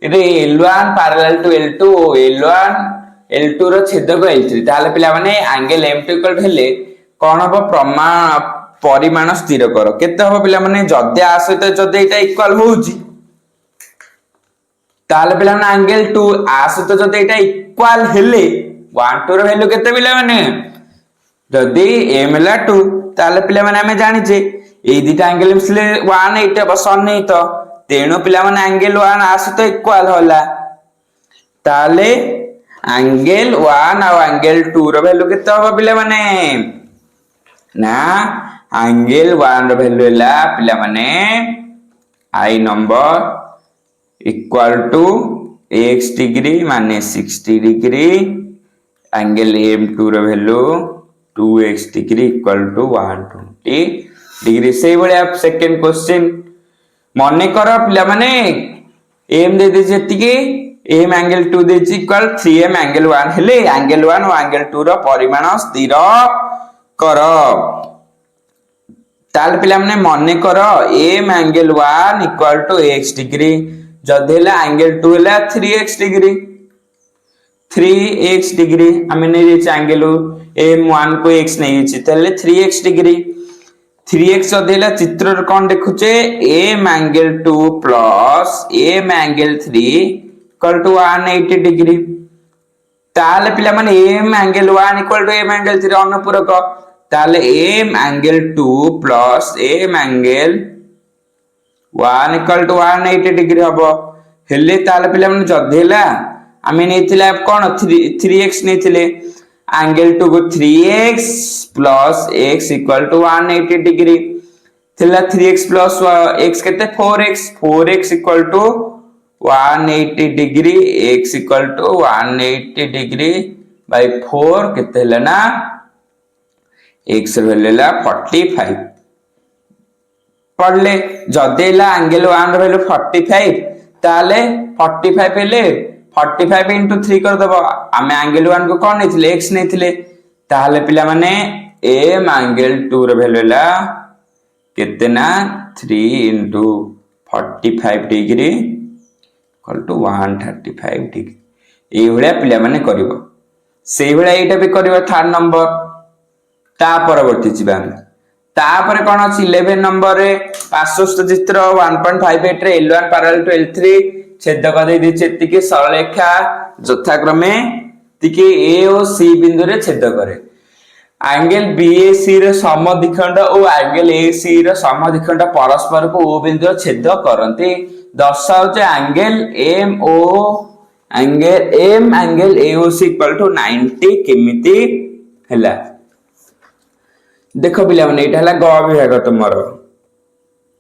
array L1 parallel to L2 L1 L2 रो छेदक L3 ताले पिला माने एंगल M2 इक्वल हेले कोन हो प्रमाण परिमाण स्थिर करो केते हो पिला माने जदि आ सहित जदि एटा इक्वल होउची ताले पिला माने एंगल 2 आ सहित जदि एटा इक्वल हेले 1 2 रो वैल्यू केते पिला माने जदि m ला 2 ताले पिला माने हमें जानि जे ए दिटा एंगल मिसले 180 बसन नै तो तेणु पिला माने एंगल 1 आ सहित इक्वल होला ताले एंगल 1 और एंगल 2 रो वैल्यू केते हो पिला माने ना एंगल 1 रो वैल्यू ला पिला माने i number equal to x degree माने 60 डिग्री एंगल m2 रो value 2x degree equal to 120 degree से बळे सेकंड क्वेश्चन माने करो पिला माने m दे दे जति m एंगल 2 दे इक्वल 3m एंगल 1 हेले एंगल 1 और एंगल 2 रो परिमाण स्थिर करो ताल पिला माने करो m angle 1 equal to x degree जदेला एंगल 2 ला 3x डिग्री 3x डिग्री हमें नहीं जे एंगल m1 को x नहीं छि तले 3x डिग्री 3x जदेला चित्र र कोन देखुचे m angle 2 plus m angle 3 equal to 180 degree ताले पिला माने m angle 1 equal to m angle 3 अनुपूरक ताले m angle 2 plus m angle 1 equal to 180 degree हबो हेले ताले पिला माने जदेला आमे नेथिला कोन 3x नेथिले एंगल 2 को 3x plus x equal to 180 degree थिला 3x प्लस x केते 4x equal to 180 degree x equal to 180 degree by 4 केते हला ना x वैल्यू ला 45 पढ़ले जदेला एंगल 1 रो वैल्यू 45 ताले 45 हेले 45 into 3 कर दबो आमे एंगल 1 को कोन नेथिले x नेथिले ताले पिला माने m एंगल 2 रो वैल्यू ला केते ना 3 into 45 degree equal to 135 degree ए भलिया पिला माने करिवो सेही भलिया एटा भी करिवो थर्ड नंबर ता परवर्ती जिबा तापर कोन अछि 11 नंबर रे पार्श्वस्थ चित्र 1.58 रे L1 पैरेलल टू L3 छेदक दे दी एतिके सरलरेखा यथाक्रमे तिके A और C बिंदु रे छेद करे एंगल बीएसी रे समद्विखंड और एंगल एसी रे समद्विखंड परस्पर को ओ बिंदु छेद करते दर्शाउच angle angle AOC equal to 90 केमिति हैला देखो पिला माने एटा हला ग विभाग तुमर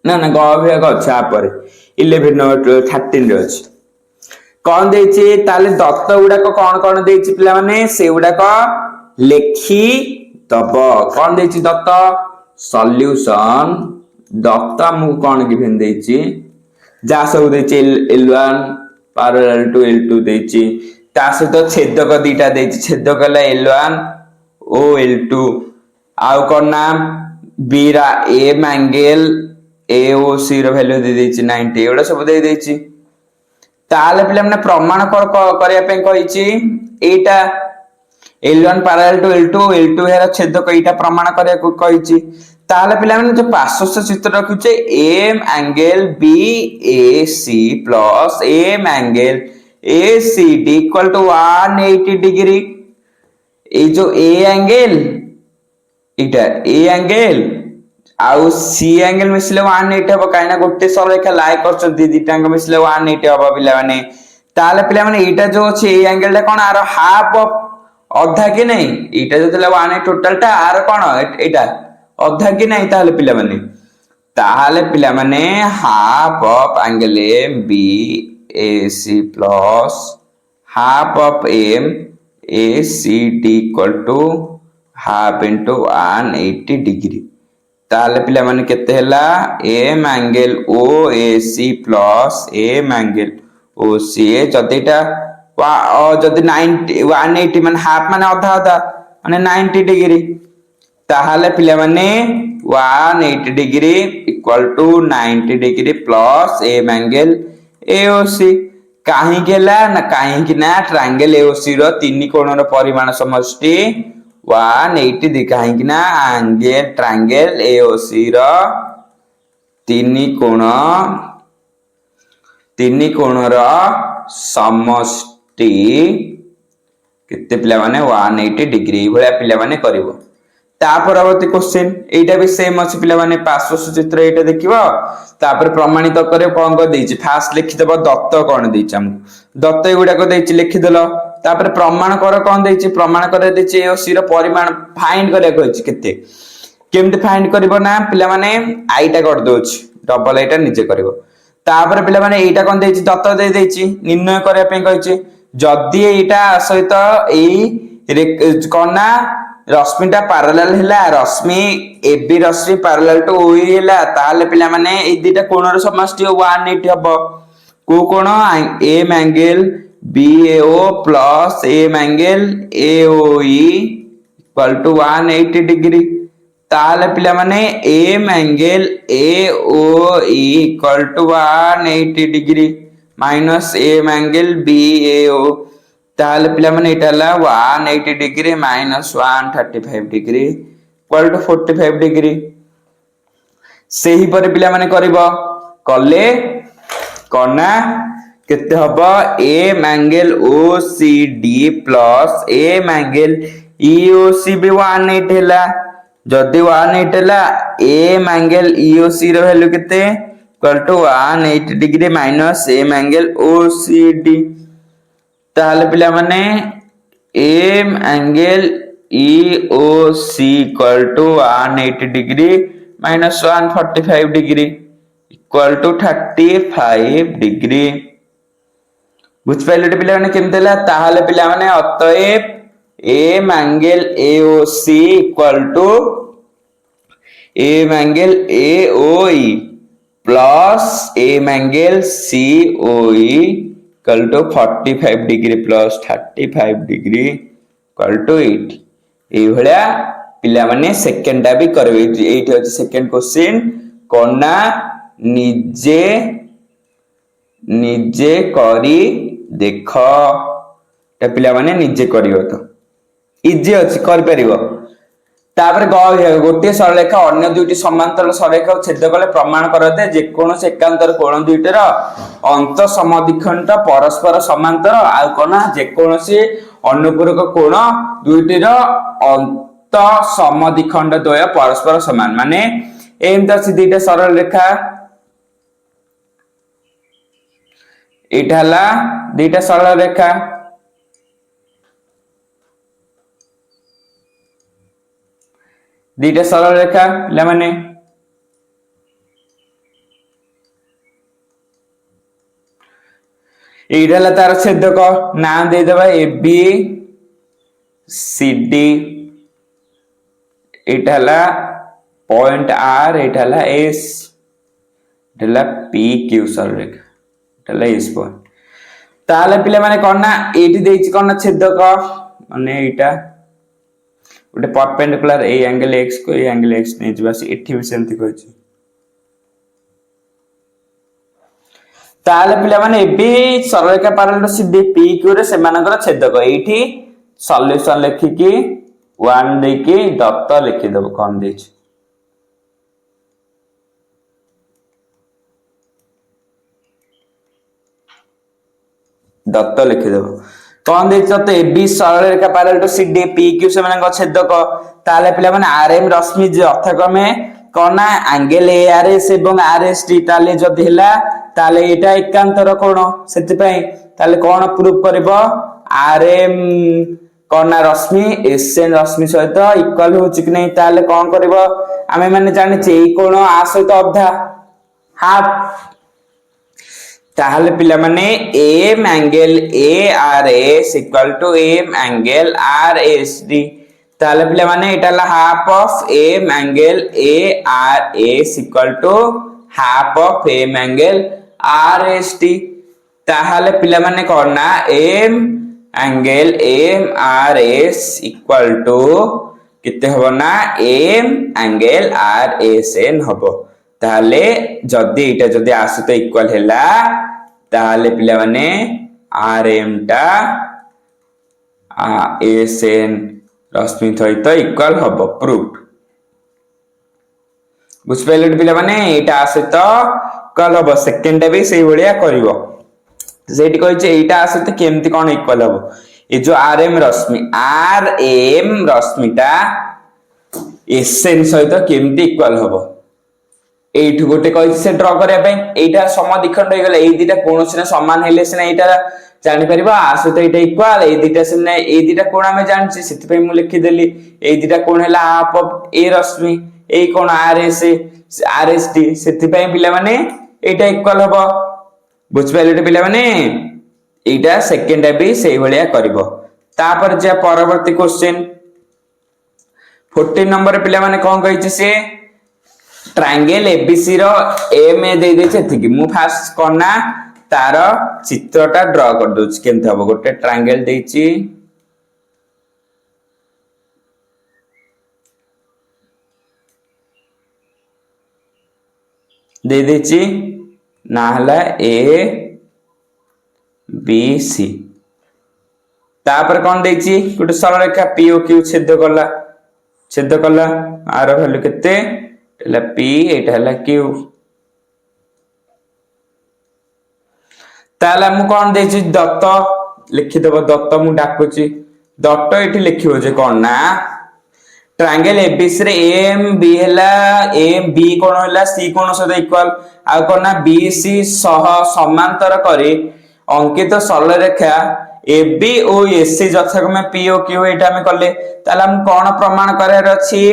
ना ना ग विभाग अच्छा पर 11 नंबर 13 रे अछि कौन देछि ताले दत्त गुडा को कौन देछि पिला माने से गुडा को लेखि तब कौन देछि दत्त सॉल्यूशन दत्त मु कौन गिवन देछि जा सब देछि L1 पैरेलल टू L2 देछि ता सहित छेदक दीटा देछि छेदक ला L1 ओ L2 आउ कोन नाम बीरा एम एंगल एओसी रो वैल्यू दे देछि 90 एडा सब दे देछि ताले पिले हमने प्रमाण करिया पे कहिछि एटा L1 parallel to L2 L2 Hera छेदक एटा प्रमाण करिया को कहिछि ताले पिले हमने जो पार्श्व चित्र रखुचे m angle BAC plus M angle ACD equal to 180 degree ए जो ए एंगल इटा ए एंगल आउ सी एंगल मिसले 180 हबो काइना गोटे सररेखा लाइक करछन दिटांग मिसले 180 हबो पिला माने ताले पिला माने एटा जो अछि ए एंगल टा कोन आरो हाफ ऑफ अधा कि नै एटा जो तले 180 टोटल टा आरो कोन एटा अधा कि नै ताले पिला माने half of angle m B A C plus half of m A C D equal to half into 180 degree ताले पिला माने केते हला M angle O A C plus M angle O C जदिटा जदि 90 180 माने हाफ माने आधा आधा माने 90 डिग्री ताले पिला माने 180 degree equal to 90 degree plus M angle AOC काहे गेला ना काहे कि ना ट्रायंगल एओसी रो तीन कोण रो परिमाण समष्टि 180 दिखाई कि ना एंगल ट्रायंगल एओसी रो तीन कोण रो समष्टि केते पिला माने 180 डिग्री भलिया पिला माने करिवो ता परवर्ती क्वेश्चन एटा भी सेम अछि पिला माने पार्श्व चित्र एटा देखिबो तापर प्रमाणित करे कोन को देछि फास्ट लिखि देबो दत्त कोन देछि हम दत्त एगुडा को देछि लिखि देलो तापर प्रमाण कर कोन देछि प्रमाण करे देछि एओसी रो परिमाण फाइंड करे कहछि केते केमते फाइंड करबो ना पिला माने आईटा कर दोछि डबल आईटा नीचे करबो तापर पिला माने एटा कोन देछि दत्त दे देछि निर्णय करे पे कहछि जदी एटा सहित एई कोन ना रश्मिटा पैरेलल हैला रश्मि एबी रश्मि पैरेलल टू ओई हैला ताले पिला माने ए दिटा कोणर समष्टि 180 हबो को कोण M angle BAO plus M angle AOE equal to 180 degree ताले पिला माने M angle AOE equal to 180 degree minus M angle BAO ताले पिला माने एटाला 180 degree minus 135 degree equal to 45 degree सेही पर पिला माने करबो कले कोना केते हबो M angle OCD plus M angle EOC भी 180 हैला जदी 180 हैला एम एंगल ईओसी रो वैल्यू केते equal to 180 degree minus M angle OCD ताले पिला माने M angle EOC equal to 180 degree minus 145 degree equal to 35 degree बुझ पाइले पिला माने केम देला ताले पिला माने अतएव M angle AOC equal to M angle AOE plus M angle COE equal to 45 degree plus 35 degree equal to 8 ए भलिया पिला माने सेकंड टा भी करबे एठी अछि सेकंड क्वेश्चन कोना निजे करी देखो ता पिला माने निजे करियो तो इजी अछि कर परिबो तापर गोटे सररेखा अन्य दुईटी समांतर सररेखा छेद कले प्रमाण करते जे कोनोस एकांतर कोण दुईटर अंत समद्विखंड परस्पर समांतर आ कोन जे कोनोसी अनुपूरक कोण दुईटीर तो समद्विखंड द्वय परस्पर समान माने एमती अच्छी दुईटा सरल रेखा एटा दुईटा सरल रेखा दुईटा सरल रेखा पे एटा तार छेदक नाम देदेबा A B C D Etah point are Etah S Etah P Q सरल रेखा एटा एस पॉइंट ताले पिले माने कोन ना एटी देछि कोन छेदक माने एटा गोटे परपेंडिकुलर ए एंगल x को ए एंगल x नै जिबासी एठी भी सेमति कहछि ताले पिले माने एबी सरलरेखा parallel to CD P Q रे सेमानकर छेदक एठी सॉल्यूशन लिखि कि 1 दे के दत्त लिखि देबो कोन देछि दत्त लिखि देबो कोन देछि त एबी सरलरेखा parallel to CD P Q सेमानकर छेदक ताले पिले माने आरएम रश्मि जे अर्थक्रमे कोना एंगल एआरएस एवं आरएसटी ताले जदि हिला ताले एटा एकांतर कोण सेति पई ताले कोन प्रूफ करबो आरएम कोना रश्मि एसएन रश्मि सहित इक्वल होछि कि नै ताले कोन करबो आमे माने जानि छै ए कोण आ सहित अधा हाफ ताले पिला माने M angle ARS equal to M angle RSD ताले पिला माने एटा ला half of m angle ARS equal to half of m angle RST ताले पिला माने करना m angle MRS equal to किते हबो ना एम एंगल आरएसएन हबो ताले जदी एटा जदी आसे तो इक्वल हैला ताले पिला माने आरएम टा एसएन रश्मि सहित इक्वल हबो प्रूफ बुझ पइले पिला माने एटा आसे तो इक्वल हबो सेकंड भी सेही भलिया करिवो सेठी कहै छै एटा आसे तो केमति कोन इक्वल हबो ए जो आरएम रश्मिटा एसएन सहित केमति इक्वल हबो एठु गोटे कहै से ड्रा करिया पे एटा समद्विखंड हो गेला ए दिटा कोनोसिने समान हेले सिना एटा जानि परिबा आसे तो एटा इक्वल ए दिटा सिने ए दिटा कोण हमें जानछि सेति पे मु लिखि देली ए दिटा कोण हैला हाफ ऑफ ए रश्मि ए कोण आरएस आरएसटी सेति पे पिला माने एटा इक्वल हबो बुझ पाइले पिला माने एटा सेकंड भी सेही भलिया करबो तापर जे परवर्ती क्वेश्चन 14 नंबर पिला माने कोन कहै छै से ट्रायंगल एबीसी रो एम ए दे दे छै मु फास्ट करना तार चित्रटा ड्रा कर दउछ केमते हबो गोटे ट्रायंगल देछि दे देछि ना हला ए बी सी तापर कोन देछि गोटे सरल रेखा पी ओ क्यू छेद करला आर वैल्यू केते एला P एटा हला Q ताला मु कोन देछि दत्त लिखि देबो दत्त मु डाकुछि दत्त एठी लिखिबो जे कोन ना ट्रायंगल एबीसी रे एम बी हला एम बी कोन हला सी कोन सहित इक्वल आ कोन ना बीसी सह समांतर करी अंकित सरल रेखा एबी ओ एससी यथाक्रमे पी ओ क्यू एटा हम करले ताला हम कोन प्रमाण करैर अछि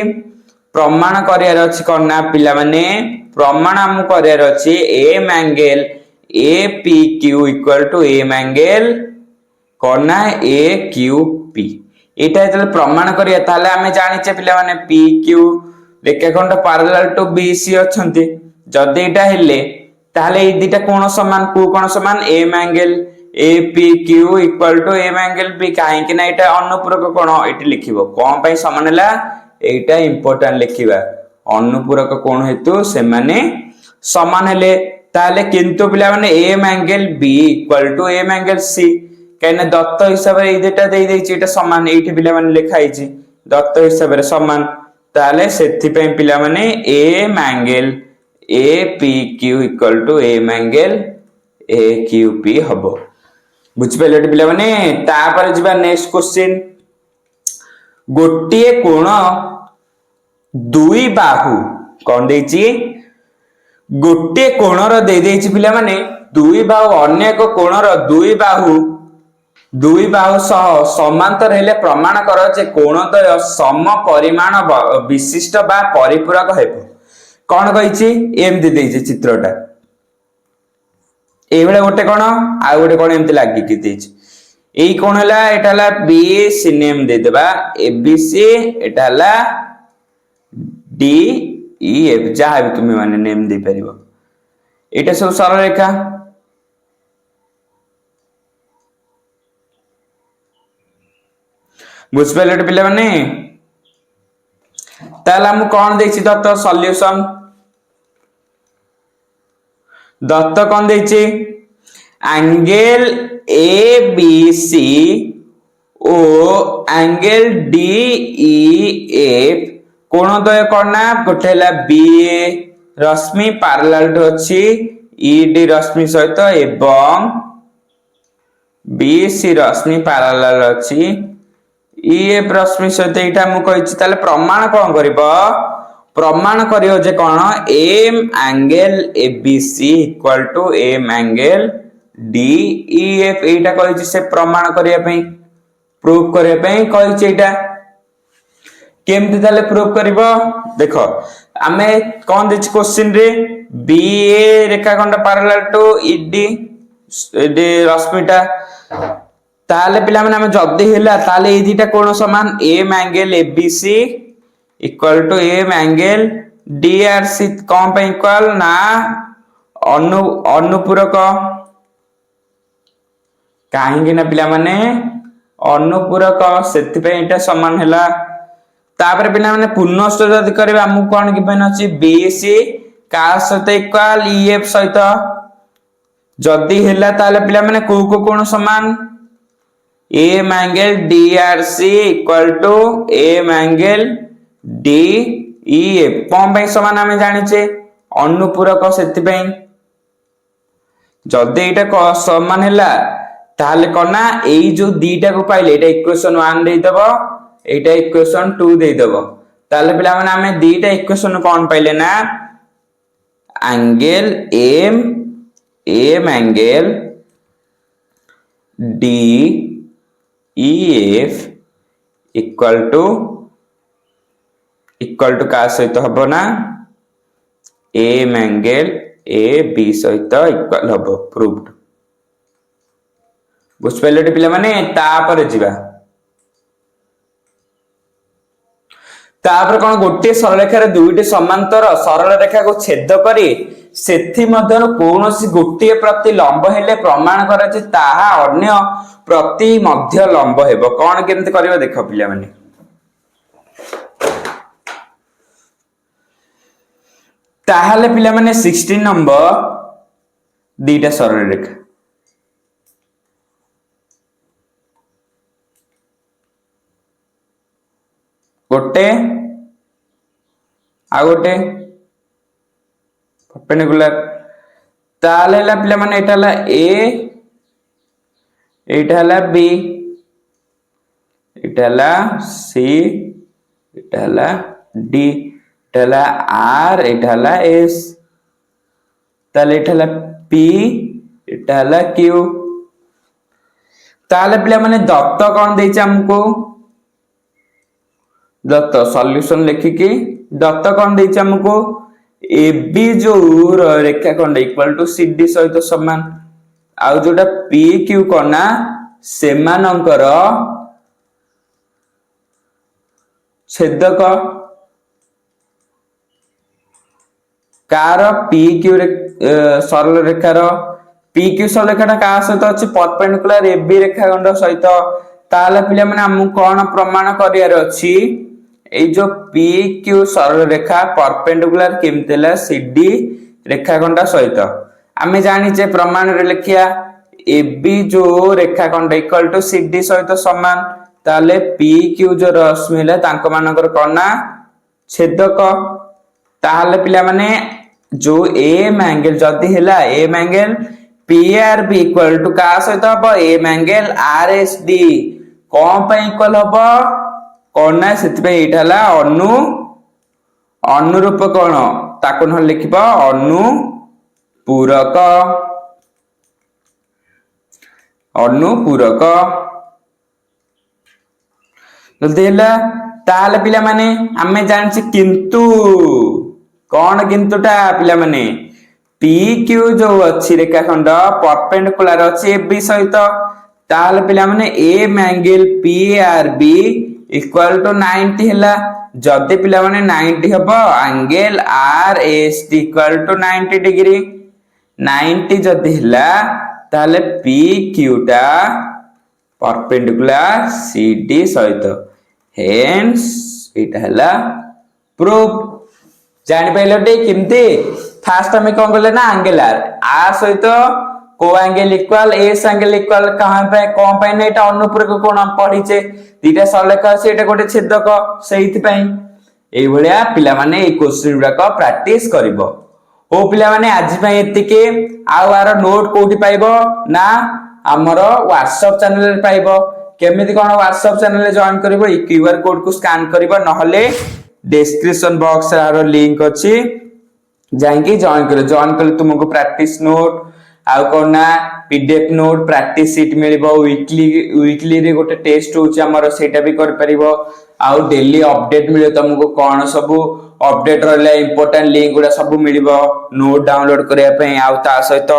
प्रमाण करियार अछि कोना पिला माने प्रमाण हम करियार अछि M angle A P Q equal to M angle कोना ए क्यू पी एटा जले प्रमाण करिया ताले हमें जानि छै पिला माने पी क्यू रेखाखंड पैरेलल टू बीसी अछंती जदि एटा हेले ताले ए दिटा कोण समान कोण समान M angle A P Q equal to M angle B काहे कि ना एटा अनुपूरक कोण एटी लिखिबो कोन पई समान हला एटा इंपोर्टेंट लिखिबा अनुपूरक कोण हेतु से माने समान हेले ताले किंतु पिला माने M angle B equal to M angle C कहने दत्त हिसाब रे एटा दे देछि एटा समान एठी पिला माने लिखाइ छि दत्त हिसाब रे समान ताले सेथि पे पिला माने M angle A P Q equal to M angle A Q P हबो बुझ पेले पिला माने तापर जिबा नेक्स्ट क्वेश्चन गोटे कोण दुई बाहु कौन देछि गोटे कोणर दे देछि पिला माने दुई बाहु अन्य एक कोणर दुई बाहु सह समांतर हेले प्रमाण कर जे कोणद्वय सम परिमाण विशिष्ट बा परिपूरक हेबो कौन कहिछि एमति देछि चित्रटा एबेले गोटे कोण आ गोटे कोण एमति लागि कि देछि एई कोण हला एटा हला बीसी नेम दे देबा एबीसी एटा हला डीईएफ जहाँ भी तुम्हें माने नेम दे परिबो एटा सब सरल रेखा बुझ पाइले पिला माने ताला हम कोन देछि दत्त सॉल्यूशन दत्त कोन देछि एंगल एबीसी ओ एंगल डीईएफ कोण द्वय कोना गोटे हला बीए रश्मि पैरेलल टू अछि ईडी रश्मि सहित एवं बीसी रश्मि पैरेलल अछि ईएफ रश्मि सहित एटा मु कहिछि ताले प्रमाण कोन करबो प्रमाण करियो जे कोन m angle ABC equal to M angle DEF एटा कहिछि से प्रमाण करिया पई प्रूफ करिया पई कहिछि एटा केमति ताले प्रूफ करबो देखो आमे कोन दिछ क्वेश्चन रे बीए रेखाखंड पैरेलल टू ईडी एडी रश्मिटा ताले पिला माने हम जदी हेला ताले ए दिटा कोण समान M angle ABC equal to M angle DRC कोन पे इक्वल ना अनुपूरक काहेकि ना पिला माने अनुपूरक सेति पे एटा समान हेला तापर पिला माने पुनःस्थ जदी करबा हमु कोन गिवन अछि बीसी का सहित इक्वल ईएफ सहित जदी हेला ताले पिला माने को कोण समान M angle DRC equal to M angle DEF कोन पे समान हमें जानिचे अनुपूरक सेति पे जदी एटा समान हेला ताले कोना एई जो दीटा को पाइले एटा इक्वेशन 1 दे दबो एटा इक्वेशन 2 दे दबो ताले पिला माने हमें दीटा इक्वेशन कोन पाइले ना angle M angle D EF equal to का सहित हबो ना एम एंगल ए बी सहित इक्वल हबो प्रूव्ड बुझ पाइले पिला माने तापर जिबा तापर कोन गोटे सरल रेखा रे दुईटे समांतर सरल रेखा को छेद करी सेथि मध्यर कोनोसी गोटे प्रति लंब हेले प्रमाण करा जे ताहा अन्य प्रति मध्य लंब हेबो कोन केमते करबो देखो पिला माने ताहाले पिला माने 16 नंबर दीटा सरल रेखा गोटे आ गोटे परपेंडिकुलर ताले ला पिला माने एटा ला ए एटा ला B Etah La C Etah La D Etah La are Etah La S ताले एटा ला पी एटा ला क्यू ताले पिला माने दत्त कोन देछि हमको दत्त सॉल्यूशन लिखिकी दत्त कोन देछि हमको एबी जो रेखाखंड इक्वल टू सीडी सहित समान आ जोटा पी क्यू कोना सेमानंकर छेदक कार पी क्यू सरल रेखार पी क्यू सरल रेखाटा का सहित अछि परपेंडिकुलर एबी रेखाखंड सहित ताले पिला माने हम कोन प्रमाण करियार अछि ए जो पी क्यू सरल रेखा परपेंडिकुलर केमतेला सीडी रेखाखंड सहित आमे जानि जे प्रमाण रे लिखिया एबी जो रेखाखंड इक्वल टू सीडी सहित समान ताले पी क्यू जो रश्मिले तांको मानकर कोना छेदक ताले पिला माने जो एम एंगल जदी हेला m angle PRB equal to का सहित हबो एम एंगल आरएसडी कोन पे इक्वल हबो कौन ना से एटा अनु अनुरूप कौन ताको न लिखिबा अनुपूरक अनुपूरक जल्दी हैला ताले पिला माने आमे जानछि किंतु कौन किंतुटा पिला माने पी क्यू जो अछि रेखाखंड परपेंडिकुलर अछि ए बी सहित ताले पिला माने M angle P R B equal to 90 हैला जदि पिला माने 90 हबो angle R S T equal to 90 degree 90 जदि हैला ताले पी क्यू टा परपेंडिकुलर सी डी सहित हेन्स इटा हैला प्रूफ जानि पाइलटे किमती फास्ट हमें कौन करले ना एंगल आर सहित को angle equal S angle equal कहां पे कौन पे एटा अनुपूरक कोण हम पढिचे दीटा सरलेख আছে এটা गोटे छेदक सेहित पई एई भलिया पिला माने ए क्वेश्चन गुडा प्रैक्टिस करिवो ओ पिला माने आज पई एतिके आउ आरो नोट कोठी पाइबो ना हमर WhatsApp चैनल रे पाइबो केमिति कोन WhatsApp चैनल रे जॉइन करिवो ई क्यूआर कोड को स्कैन करिवो नहले डिस्क्रिप्शन बॉक्स रे आरो लिंक अछि जाइके जॉइन कर तुमको प्रैक्टिस नोट आउ कोन ना पीडीएफ नोट प्रैक्टिस शीट मिलिबो वीकली रे गोटे टेस्ट होची हमर सेटा भी कर परिबो आउ डेली अपडेट मिले तुमको कोन सब अपडेट रहले इंपोर्टेंट लिंक गुडा सब मिलिबो नोट डाउनलोड करिया पे आउ ता सहित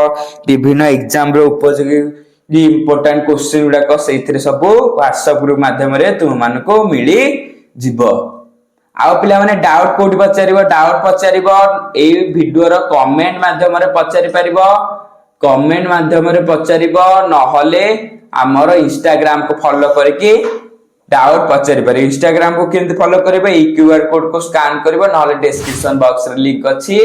विभिन्न एग्जाम रे उपयोगी इंपोर्टेंट क्वेश्चन गुडा को सेथिरे सब WhatsApp ग्रुप माध्यम रे तुम मानको मिली जिवो आउ पिला माने डाउट कोठी पचारिबो डाउट पचारिबो ए वीडियो रो कमेंट माध्यम रे पचारि परिबो कमेंट माध्यम रे पचारिबो नहले हमर इंस्टाग्राम को फॉलो करके डाउट पचारि पारे इंस्टाग्राम को केंति फॉलो करबे ई क्यूआर कोड को स्कैन करबो नहले डिस्क्रिप्शन बॉक्स रे लिंक अछि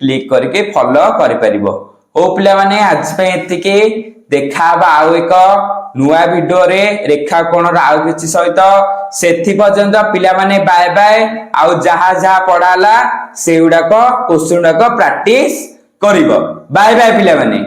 क्लिक करके फॉलो करि परिबो ओ पिला माने आज पे एतिके देखाबा आउ एक नुआ वीडियो रे रेखा कोण रा आउ किछि सहित सेथि पर्यंत पिला माने बाय बाय आउ जहा जहा पढाला सेउडा को क्वेश्चन डा को प्रैक्टिस करिवो बाय बाय पिला माने।